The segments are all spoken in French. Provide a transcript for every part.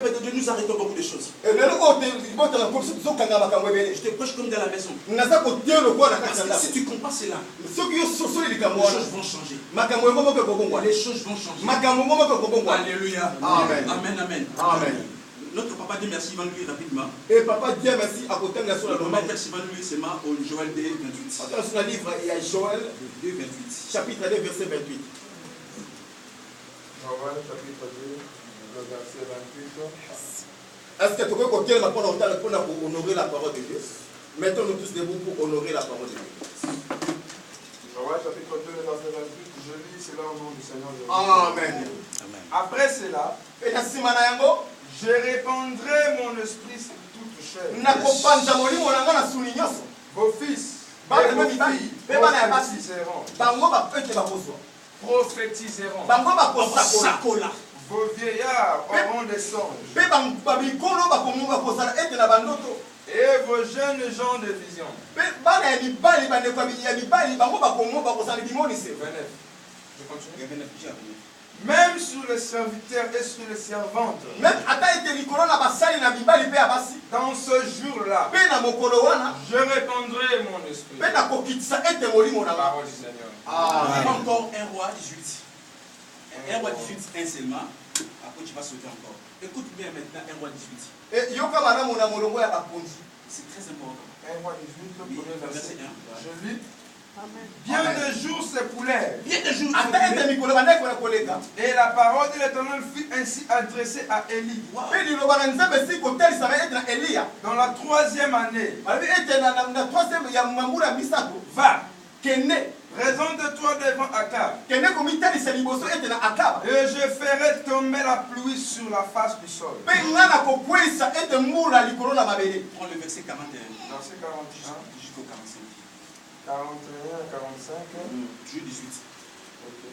de Dieu, nous arrêtons beaucoup de choses. Je te prêche comme dans la maison. Parce que si tu comprends cela, les choses vont changer. Les choses vont changer. Alléluia. Amen. Amen, amen. Amen. Notre papa dit merci, il va nous lire rapidement. Et papa dit merci à côté de la sourate. Le maître, il va nous lire seulement au Joël 2, 28. Attention, le livre, il y a Joël 2, 28. Chapitre 2, verset 28. Joël, chapitre 2, verset 28. Est-ce que tu peux continuer pour honorer la parole de Dieu? Mettons-nous tous debout pour honorer la parole de Dieu. Joël, chapitre 2, verset 28. Je lis cela au nom du Seigneur Jésus. Amen. Après cela, Et la simana yango, je répandrai mon esprit sur toute chair. nakopanja molimo nanga na suni nyonso. Vos fils Bana et vos mibali, filles pe bana ya basi. prophétiseront. Bango bapete bakozwa. Prophétiseront. Bango bakosakola. Vos vieillards auront des songes. Pe babikolo bakozala ete na bandoto. Et vos jeunes gens de vision. Pe bana ya mibali bandeko ya mibali bango bakozala bimonise. 29. Je continue. 29. Même sur les serviteurs et sur les servantes. Même ata ete likolo na basali na mibali pe ya basi. Dans ce jour-là, Pe na mokolo wana, je répandrai mon esprit. pe nakokitisa ete molimo na Parole du Seigneur. Encore un roi 18. Un roi 18, un seulement. Après, tu vas sauter encore. Écoute bien maintenant un roi 18. Et yoka malamu na molongo ya bakonzi. C'est très important. 1 roi 18, le Oui, premier verset. verset 1. Je lis. Bien des jours s'écoulèrent. Bien des jours. Ata ete mikolo bandeko na koleka. Et la parole de l'Éternel fut ainsi adressée à Élie. Pe liloba na nzambe si kotelisama ete na Eliya. Dans la 3e année, Balobi ete na troisième ya mambula misato. va, Kende. présente-toi devant Akab. Kende komitalisa liboso ete na Akaba. Et je ferai tomber la pluie sur la face du sol. Pe nga na kokwesa ete mbula likolo na mabele. Prends le verset 41 Verset 41, jusqu'au 45. 41, 45. Juge 18. Ok.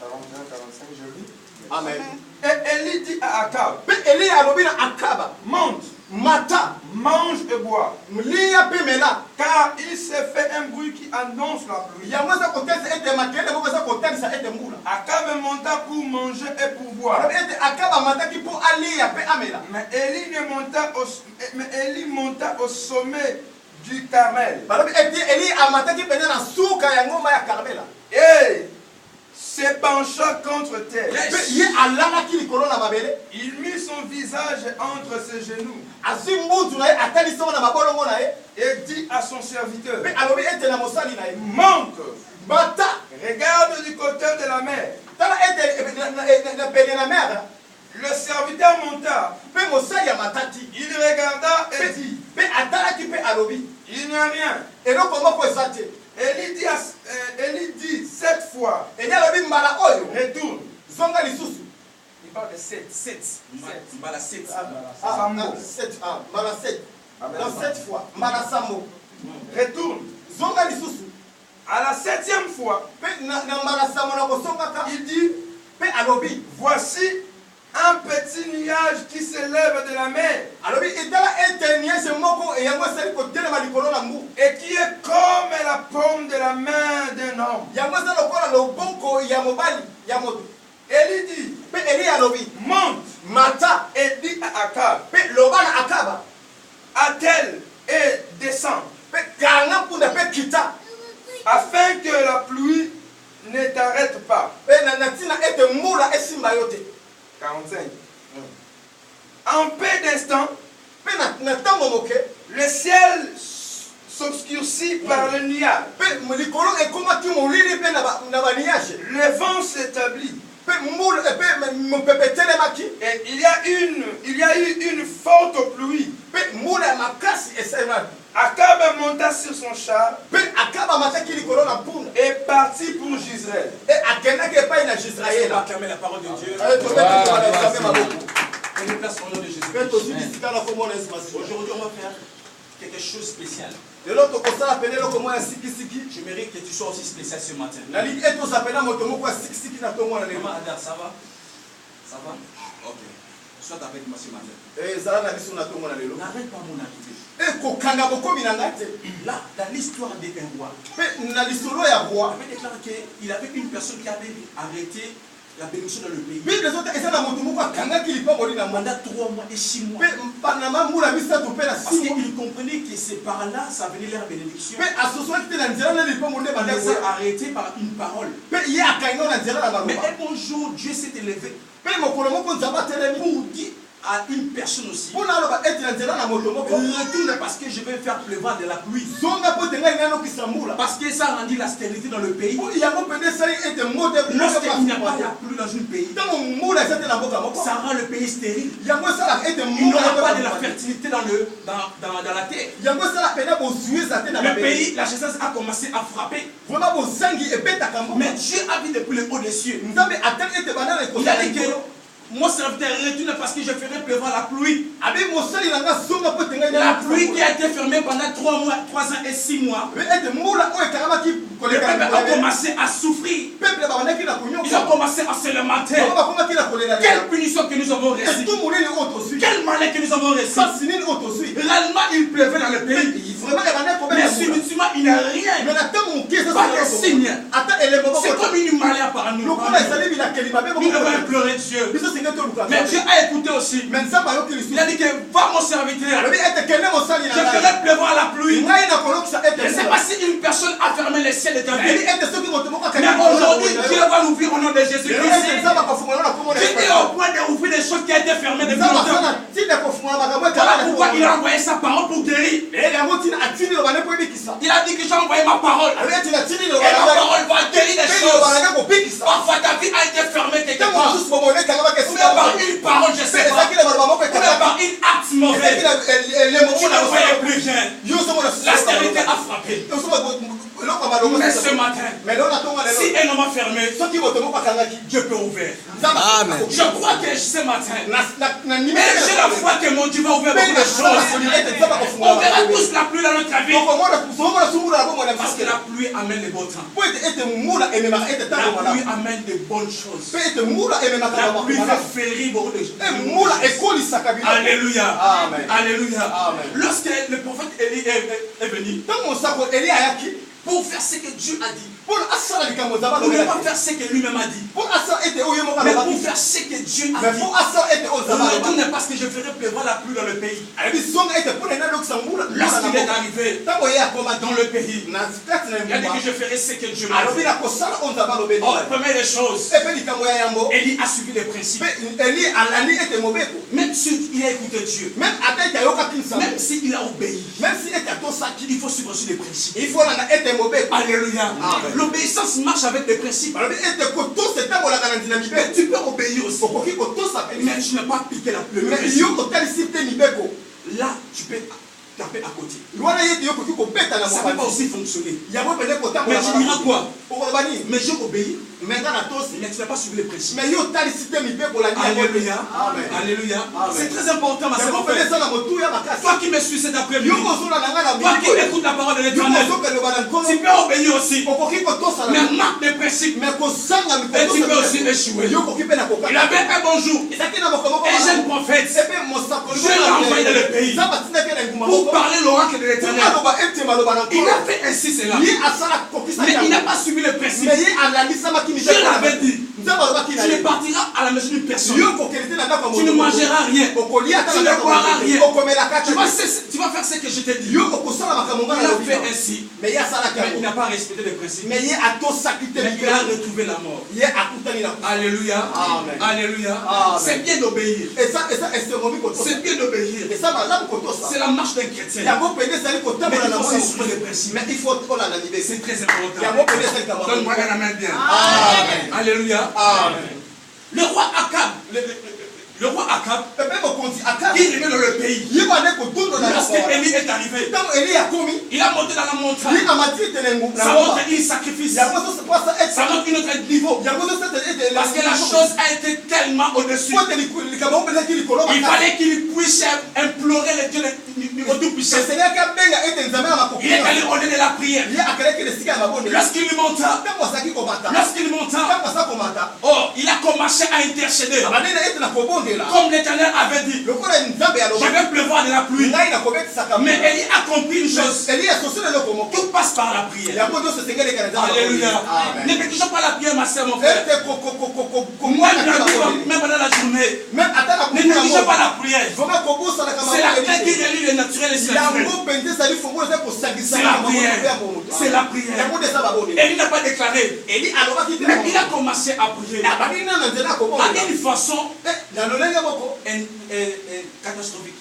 41, 45, je lis. Amen. Et Élie dit à Akab, Pe Eliya alobi na Akaba. monte, Mata. mange et bois, Liya pe mela. car il s'est fait un bruit qui annonce la pluie. Yango eza kotelisa ete makele moko eza kotelisa ete mbula. Akab monta pour manger et pour boire. Balobi ete Akaba amataki mpo aliya pe amela. Mais Élie monta au sommet du Carmel. Balobi ete Eliya amataki penza na suka ya ngomba ya Karmela. Et se pencha contre terre. Pe ye alalaki likolo na mabele. Il mit son visage entre ses genoux Azwi mbutu na ye atalisi ngo na mabolongo na ye. et dit à son serviteur, Pe alobi ete na mosali na ye. monte, Bata. regarde du côté de la mer. Tala ete na pene na mer. Le serviteur monta, Pe mosali ya matati. il regarda et dit, Pe atalaki pe alobi. il n'y a rien. Eloko moko eza te. Élie dit 7 fois, Eli alobi mbala oyo. retourne. Zonga lisusu. Il parle de 7. 7. Mbala 7. Mbala 7. Dans 7 fois. Mbala sambo. Retourne. Zonga lisusu. À la 7e fois, Pe na mbala sambo na kosongaka. il dit, Pe alobi. voici un petit nuage qui s'élève de la mer Alobi etala ete niese moko yango esali kotelema likolo na mbu. et qui est comme la paume de la main d'un homme. Yango eza lokola loboko ya mobali ya moto. Élie dit, Pe Eli alobi. monte Mata. et dit à Akab, Pe loba na Akaba. attelle et descend, Pe kanga mpunda pe kita. afin que la pluie ne t'arrête pas. Pe na ntina ete mbula esimba yo te. 45. En peu d'instants, Pe na ntango moke. le ciel s'obscurcit par le nuage. Pe likolo ekomaki molili pe na baniage. Le vent s'établit. Pe mbula pe mopepe telemaki. Et il y a eu une forte pluie. Pe mbula ya makasi esalema. Akab monta sur son char Pe Akaba amataki likolo na mpunda. et partit pour Gisraël. E akendaki epai na On va Israela. acclamer la parole de Dieu. On nous place au nom de Jésus. Aujourd'hui, on va faire quelque chose de spécial. Je mérite que tu sois aussi spécial ce matin. Maman Adar, ça va? Ça va? Ok. Sois avec moi ce matin. N'arrête pas mon arrivée. Là, dans l'histoire d'un roi, il avait déclaré qu'il avait une personne qui avait arrêté la bénédiction dans le pays. Pendant 3 mois et 6 mois. Parce qu'ils comprenaient que c'est par là, ça venait leur bénédiction. Mais c'est arrêté par une parole. Mais un bon jour, Dieu s'est élevé pour dire à une personne aussi, retourne parce que je vais faire pleuvoir de la pluie. Parce que ça rendit la stérilité dans le pays. Lorsqu'il n'y a pas la pluie dans un pays, ça rend le pays stérile. Il n'y aura pas de la fertilité dans la terre. Le pays, la chasse a commencé à frapper. Mais Dieu a vu depuis le haut des cieux. Il a dit que mon serviteur retourne parce que je ferai pleuvoir la pluie. La pluie qui a été fermée pendant 3 ans et 6 mois. Le peuple a commencé à souffrir. Ils ont commencé à se lamenter. Quelle punition que nous avons reçue. Quel malin que nous avons reçu. Réellement, il pleuvait dans le pays. Mais subtilement, il n'y a rien. Pas de signe. C'est comme une maladie par nous. Nous devons implorer Dieu. Mais Dieu a écouté aussi. Il a dit que va mon serviteur. Je ferai pleuvoir la pluie. Je ne sais pas si une personne a fermé les ciels de ta vie. Mais aujourd'hui, Dieu va l'ouvrir au nom de Jésus-Christ. Dieu est au point d'ouvrir des choses qui ont été fermées depuis longtemps. Voilà pourquoi il a envoyé sa parole pour guérir. Il a dit que j'ai envoyé ma parole. Et ma parole va guérir des choses. Parfois ta vie a été fermée quelque part. Par une parole, je sais pas. Par une acte mauvais. Tu ne voyais plus rien. La stérilité a frappé. Mais ce matin, si un homme a fermé, Dieu peut ouvrir. Amen. Je crois que ce matin, j'ai la foi que mon Dieu va ouvrir beaucoup de choses. On verra tous la pluie dans notre vie. Parce que la pluie amène les beaux temps. La pluie amène de bonnes choses. La pluie fait férir beaucoup de choses. Alléluia. Alléluia. Lorsque le prophète Élie est venu, pour faire ce que Dieu a dit, pour ne pas faire ce que lui-même a dit, mais pour faire ce que Dieu a dit, retourne parce que je ferai pleuvoir la pluie dans le pays. Lorsqu'il est arrivé dans le pays, il a dit que je ferai ce que Dieu m'a dit. Première des choses, Élie a suivi les principes. Même s'il a écouté Dieu, même s'il a obéi, il faut suivre aussi les principes. Alléluia. L'obéissance marche avec des principes. Mais tu peux obéir aussi. Mais tu n'as pas piqué la pluie. Là, tu peux taper à côté. Ça ne peut pas aussi fonctionner. Mais tu diras quoi? Mais j'ai obéi. Mais tu n'as pas suivi les principes. Alléluia. Alléluia. C'est très important, ma sœur. Toi qui me suis cet après-midi, toi qui écoutes la parole de l'Éternel, tu peux obéir aussi. Mais marque des principes. Et tu peux aussi échouer. Il avait un bon jour. Un jeune prophète. Dieu l'a envoyé dans le pays pour parler l'oracle de l'Éternel. Il a fait ainsi cela. Mais il n'a pas suivi les principes. Dieu l'avait dit. Tu ne partiras à la maison d'une personne. Tu ne mangeras rien. Tu ne boiras rien. Tu vas faire ce que je t'ai dit. Il a fait ainsi. Mais il n'a pas respecté les principes. Mais il a retrouvé la mort. Alléluia. Alléluia. C'est bien d'obéir. C'est bien d'obéir. C'est la marche d'un chrétien. Mais il faut s'instruire les principes. C'est très important. Donne-moi la main bien. Alléluia. Le roi Akab, il est dans le pays. Lorsque Élie est arrivé, il a monté dans la montagne. Ça montre un sacrifice. Ça montre un autre niveau. Parce que la chose a été tellement au-dessus. Il fallait qu'il puisse implorer les dieux Tout-Puissant. Le Seigneur a benga ete nzambe na makoki. Il est allé ordonner la prière. Il a créé que le sika mabonde. Lorsqu'il monta, Lorsqu'il monta, oh, il a commencé à intercéder. Comme l'Éternel avait dit, je vais pleuvoir de la pluie. Mais Élie accomplit une chose. Tout passe par la prière. Alléluia. Ne néglige pas la prière, ma soeur, mon frère. Même pendant la journée. Ne néglige pas la prière. C'est la clé qui relie le naturel et le spirituel. C'est la prière. C'est la prière. Élie n'a pas déclaré. Mais il a commencé à prier. À une façon catastrophique.